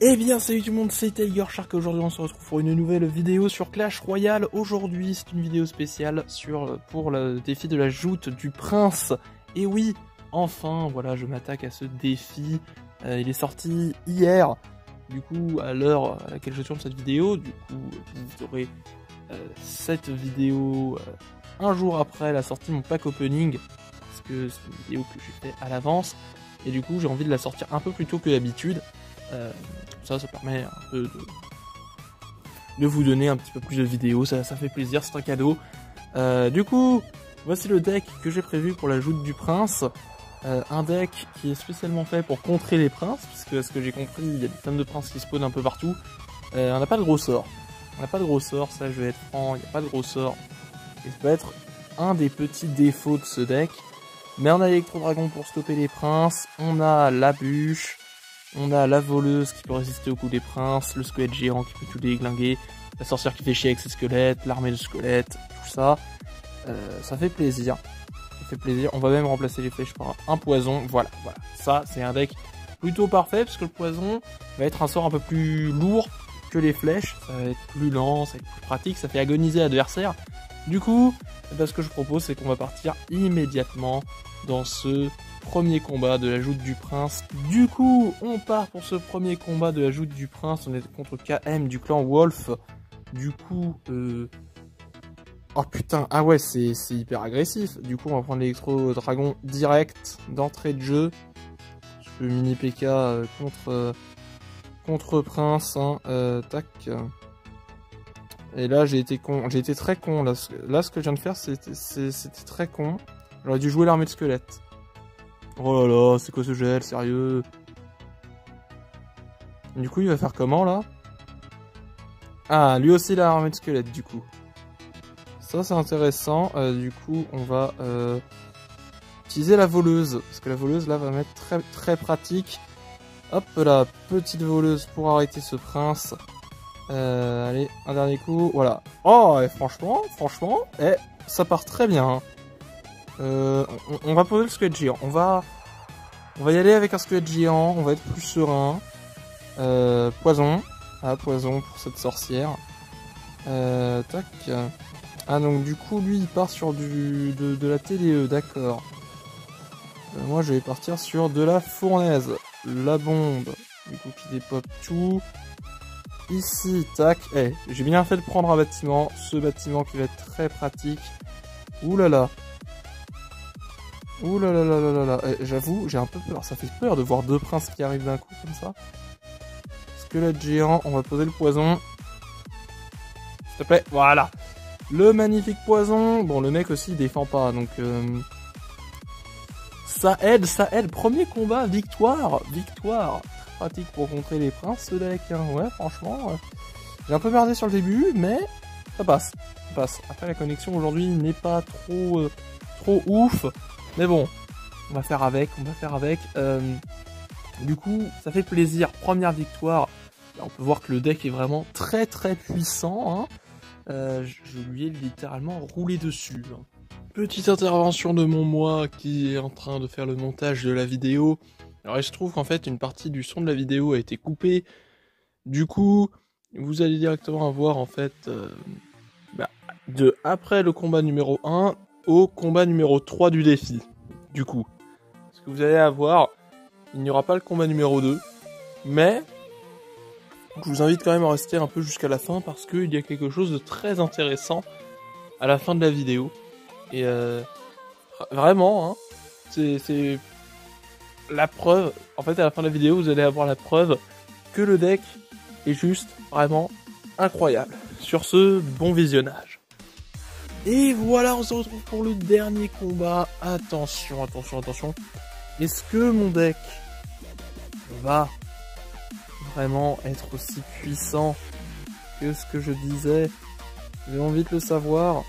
Eh bien salut tout le monde, c'est Tiger Shark. Aujourd'hui on se retrouve pour une nouvelle vidéo sur Clash Royale. Aujourd'hui c'est une vidéo spéciale pour le défi de la joute du prince. Et oui, enfin voilà, je m'attaque à ce défi. Il est sorti hier. Du coup, à l'heure à laquelle je tourne cette vidéo, du coup vous aurez cette vidéo un jour après la sortie de mon pack opening. Parce que c'est une vidéo que j'ai fait à l'avance. Et du coup j'ai envie de la sortir un peu plus tôt que d'habitude. Ça permet un peu de vous donner un petit peu plus de vidéos, ça fait plaisir, c'est un cadeau. Du coup, voici le deck que j'ai prévu pour la joute du prince. Un deck qui est spécialement fait pour contrer les princes, puisque à ce que j'ai compris, il y a des tonnes de princes qui spawnent un peu partout. On n'a pas de gros sorts. Ça je vais être franc, il n'y a pas de gros sorts. Et ça peut être un des petits défauts de ce deck. Mais on a l'électro-dragon pour stopper les princes, on a la bûche. On a la voleuse qui peut résister au coup des princes, le squelette géant qui peut tout déglinguer, la sorcière qui fait chier avec ses squelettes, l'armée de squelettes, tout ça. Ça fait plaisir. On va même remplacer les flèches par un poison. Voilà. Ça, c'est un deck plutôt parfait parce que le poison va être un sort un peu plus lourd que les flèches. Ça va être plus lent, ça va être plus pratique, ça fait agoniser l'adversaire. Du coup, ce que je propose, c'est qu'on va partir immédiatement dans ce premier combat de la joute du prince. Du coup, on part pour ce premier combat de la joute du prince. On est contre KM du clan Wolf. Du coup, oh putain, ah ouais, c'est hyper agressif. Du coup, on va prendre l'électro-dragon direct d'entrée de jeu. Je peux mini PK contre prince. Hein. Tac. Et là, j'ai été très con. Là, ce que je viens de faire, c'était très con. J'aurais dû jouer l'armée de squelettes. Oh là là, c'est quoi ce gel, sérieux? Du coup, il va faire comment, là? Ah, lui aussi, il a l'armée de squelette, du coup. Ça, c'est intéressant. Du coup, on va utiliser la voleuse. Parce que la voleuse, là, va m'être très, très pratique. Hop là, petite voleuse pour arrêter ce prince. Allez, un dernier coup, voilà. Oh, et franchement, ça part très bien. Hein. On va poser le squelette géant. On va y aller avec un squelette géant. On va être plus serein. Poison. Ah, poison pour cette sorcière. Tac. Ah, donc du coup, lui, il part sur de la TDE, d'accord. Moi, je vais partir sur de la fournaise. La bombe. Du coup, qui dépop tout. Ici, tac. J'ai bien fait de prendre un bâtiment. Ce bâtiment qui va être très pratique. Ouh là là. Ouh là là là là là. J'avoue, j'ai un peu peur. Ça fait peur de voir deux princes qui arrivent d'un coup comme ça. Squelette géant, on va poser le poison. S'il te plaît, voilà. Le magnifique poison. Bon, le mec aussi, il défend pas, donc... Ça aide. Premier combat, victoire. Pratique pour contrer les princes, ce deck. Hein. Ouais, franchement... J'ai un peu merdé sur le début, mais ça passe. Après, la connexion aujourd'hui n'est pas trop ouf. Mais bon, on va faire avec. Du coup, ça fait plaisir. Première victoire. Là, on peut voir que le deck est vraiment très très puissant. Hein. Je lui ai littéralement roulé dessus. Hein. Petite intervention de mon moi qui est en train de faire le montage de la vidéo. Alors il se trouve qu'en fait une partie du son de la vidéo a été coupée. Du coup, vous allez directement avoir en fait de après le combat numéro 1 au combat numéro 3 du défi. Du coup, ce que vous allez avoir, il n'y aura pas le combat numéro 2, mais je vous invite quand même à rester un peu jusqu'à la fin parce qu'il y a quelque chose de très intéressant à la fin de la vidéo. Et vraiment, hein, c'est la preuve. En fait, à la fin de la vidéo, vous allez avoir la preuve que le deck est juste vraiment incroyable. Sur ce, bon visionnage. Et voilà, on se retrouve pour le dernier combat. Attention. Est-ce que mon deck va vraiment être aussi puissant que ce que je disais? J'ai envie de le savoir.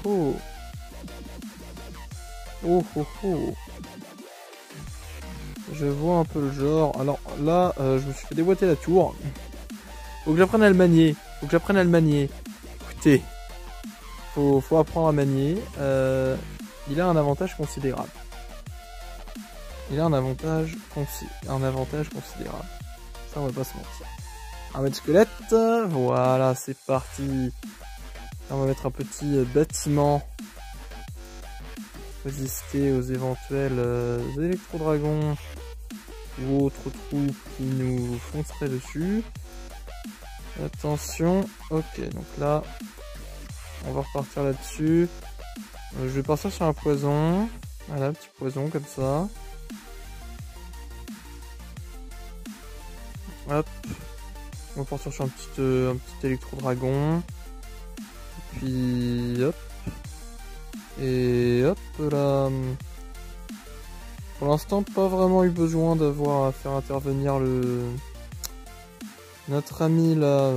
Oh. Je vois un peu le genre. Alors là, je me suis fait déboîter la tour. Faut que j'apprenne à le manier. Écoutez, faut apprendre à manier. Il a un avantage considérable. Il a un avantage considérable. Ça, on va pas se mentir. Un mètre squelette, voilà, c'est parti. Là, on va mettre un petit bâtiment. Résister aux éventuels électrodragons ou autres troupes qui nous fonceraient dessus. Attention, ok, donc là, on va repartir là-dessus. Je vais partir sur un poison. Voilà, petit poison comme ça. Hop. On va partir sur un petit électro-dragon. Et puis, hop. Et hop là. Pour l'instant, pas vraiment eu besoin d'avoir à faire intervenir notre ami là.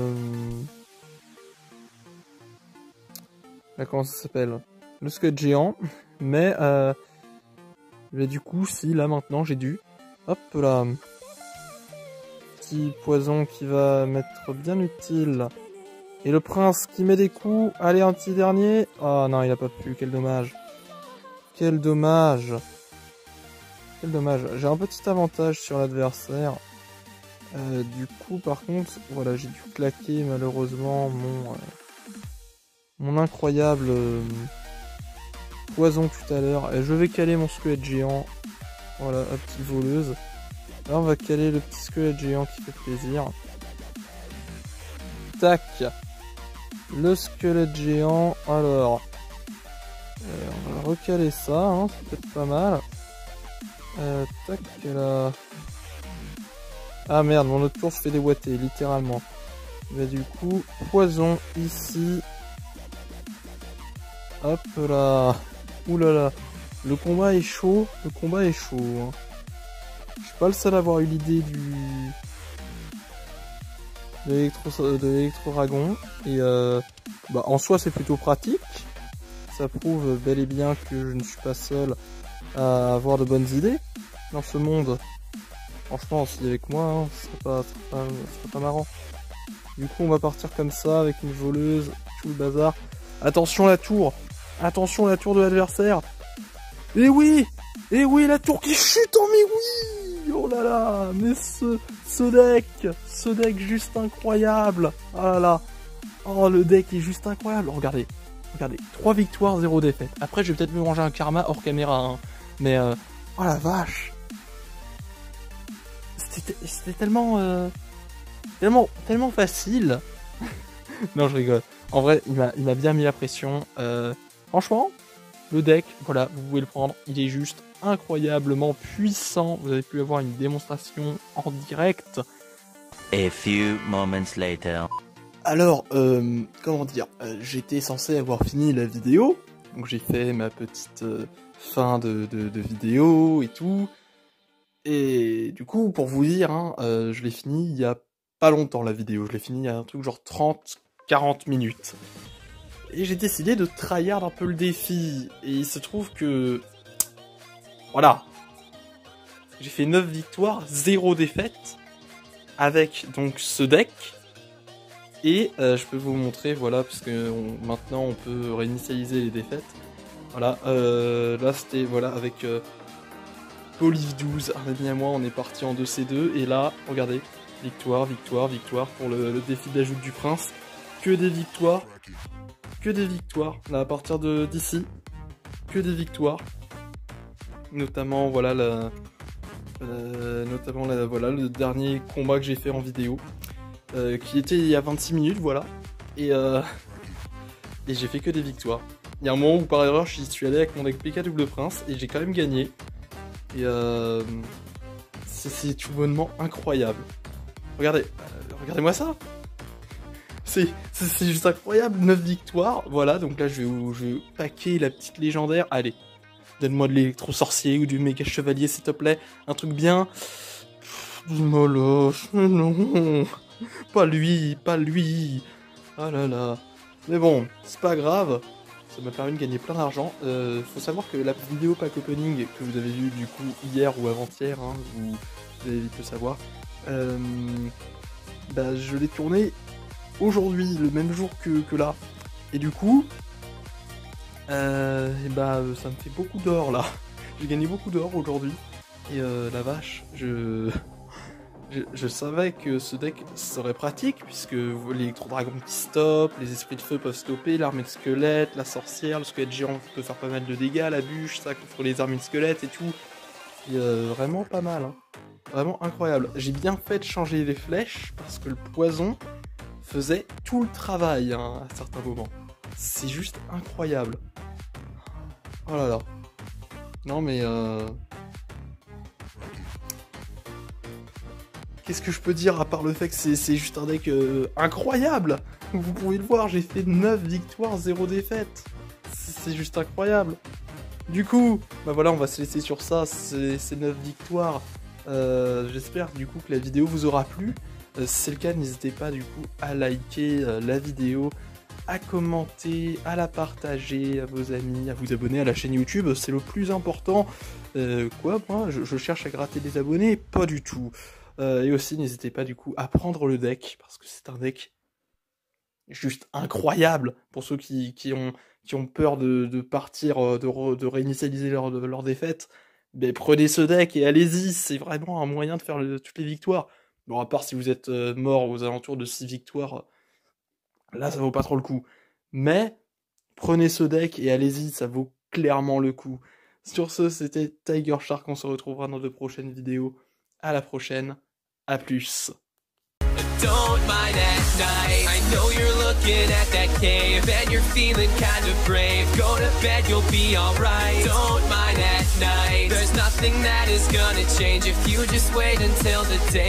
Là, comment ça s'appelle? Le squelette géant. Mais du coup, si là maintenant j'ai dû. Hop là. Petit poison qui va m'être bien utile. Et le prince qui met des coups. Allez, un petit dernier. Oh non, il a pas pu. Quel dommage. Quel dommage. Quel dommage. J'ai un petit avantage sur l'adversaire. Du coup, par contre, voilà, j'ai dû claquer malheureusement mon incroyable poison tout à l'heure. Et je vais caler mon squelette géant. Voilà, la petite voleuse. Là, on va caler le petit squelette géant qui fait plaisir. Tac. Le squelette géant. Alors, on va recaler ça. Hein, c'est peut-être pas mal. Tac, là. Ah merde, mon autre tour se fait déboîter, littéralement. Bah, du coup, poison ici. Hop là. Ouh là là. Le combat est chaud. Le combat est chaud. Hein. Je suis pas le seul à avoir eu l'idée de l'électro-dragon. Et bah, en soi, c'est plutôt pratique. Ça prouve bel et bien que je ne suis pas seul à avoir de bonnes idées dans ce monde. Franchement, si avec moi, hein, ce serait pas marrant. Du coup, on va partir comme ça, avec une voleuse, tout le bazar. Attention la tour. Attention la tour de l'adversaire. Et oui, la tour qui chute, oh mais oui. Oh là là, mais ce deck juste incroyable. Oh là là. Oh, le deck est juste incroyable. Regardez, 3 victoires, 0 défaite. Après, je vais peut-être me manger un karma hors caméra, hein. Mais, oh la vache. C'était tellement facile. Non, je rigole. En vrai, il m'a bien mis la pression. Franchement, le deck, voilà, vous pouvez le prendre. Il est juste incroyablement puissant. Vous avez pu avoir une démonstration en direct. A few moments later. Alors, comment dire, j'étais censé avoir fini la vidéo. Donc j'ai fait ma petite fin de vidéo et tout. Et du coup, pour vous dire, hein, je l'ai fini il y a pas longtemps la vidéo. Je l'ai fini il y a un truc genre 30-40 minutes. Et j'ai décidé de tryhard un peu le défi. Et il se trouve que... Voilà. J'ai fait 9 victoires, 0 défaite. Avec donc ce deck. Et je peux vous montrer, voilà, parce que maintenant on peut réinitialiser les défaites. Voilà, là c'était, voilà, avec... Polive12, un ami à moi, on est parti en 2C2, et là, regardez, victoire pour le défi d'ajout du prince, que des victoires, là à partir d'ici, que des victoires, notamment, voilà, voilà, le dernier combat que j'ai fait en vidéo, qui était il y a 26 minutes, voilà, et j'ai fait que des victoires. Il y a un moment où par erreur, je suis allé avec mon deck PK double prince, et j'ai quand même gagné. Et c'est tout bonnement incroyable. Regardez-moi ça. C'est juste incroyable, 9 victoires. Voilà, donc là je vais paquer la petite légendaire. Allez, donne-moi de l'électro-sorcier ou du méga chevalier s'il te plaît. Un truc bien. Du moloch, non. Pas lui. Ah là là. Mais bon, c'est pas grave. Ça m'a permis de gagner plein d'argent. Faut savoir que la vidéo pack opening que vous avez vue du coup hier ou avant-hier, hein, vous allez vite le savoir, bah, je l'ai tourné aujourd'hui, le même jour que là. Et du coup, bah, ça me fait beaucoup d'or là. J'ai gagné beaucoup d'or aujourd'hui. Et la vache, je savais que ce deck serait pratique, puisque l'électro-dragon qui stoppe, les esprits de feu peuvent stopper, l'armée de squelettes, la sorcière, le squelette géant peut faire pas mal de dégâts, la bûche, ça contre les armées de squelettes et tout. Et vraiment pas mal, hein. Vraiment incroyable. J'ai bien fait de changer les flèches, parce que le poison faisait tout le travail, hein, à certains moments. C'est juste incroyable. Oh là là. Non mais qu'est-ce que je peux dire à part le fait que c'est juste un deck incroyable. Vous pouvez le voir, j'ai fait 9 victoires, 0 défaites. C'est juste incroyable. Du coup, bah voilà, on va se laisser sur ça, ces 9 victoires. J'espère du coup que la vidéo vous aura plu. Si c'est le cas, n'hésitez pas du coup à liker la vidéo, à commenter, à la partager à vos amis, à vous abonner à la chaîne YouTube, c'est le plus important. Quoi, moi, je cherche à gratter des abonnés? Pas du tout. Et aussi, n'hésitez pas du coup à prendre le deck, parce que c'est un deck juste incroyable pour ceux qui ont peur de partir, de réinitialiser leur défaite. Mais prenez ce deck et allez-y, c'est vraiment un moyen de faire toutes les victoires. Bon, à part si vous êtes mort aux alentours de 6 victoires, là ça vaut pas trop le coup. Mais prenez ce deck et allez-y, ça vaut clairement le coup. Sur ce, c'était Tiger Shark, on se retrouvera dans de prochaines vidéos. À la prochaine, à plus. Don't mind at night. I know you're looking at that cave and you're feeling kind of brave. Go to bed, you'll be alright. Don't mind at night. There's nothing that is gonna change if you just wait until the day.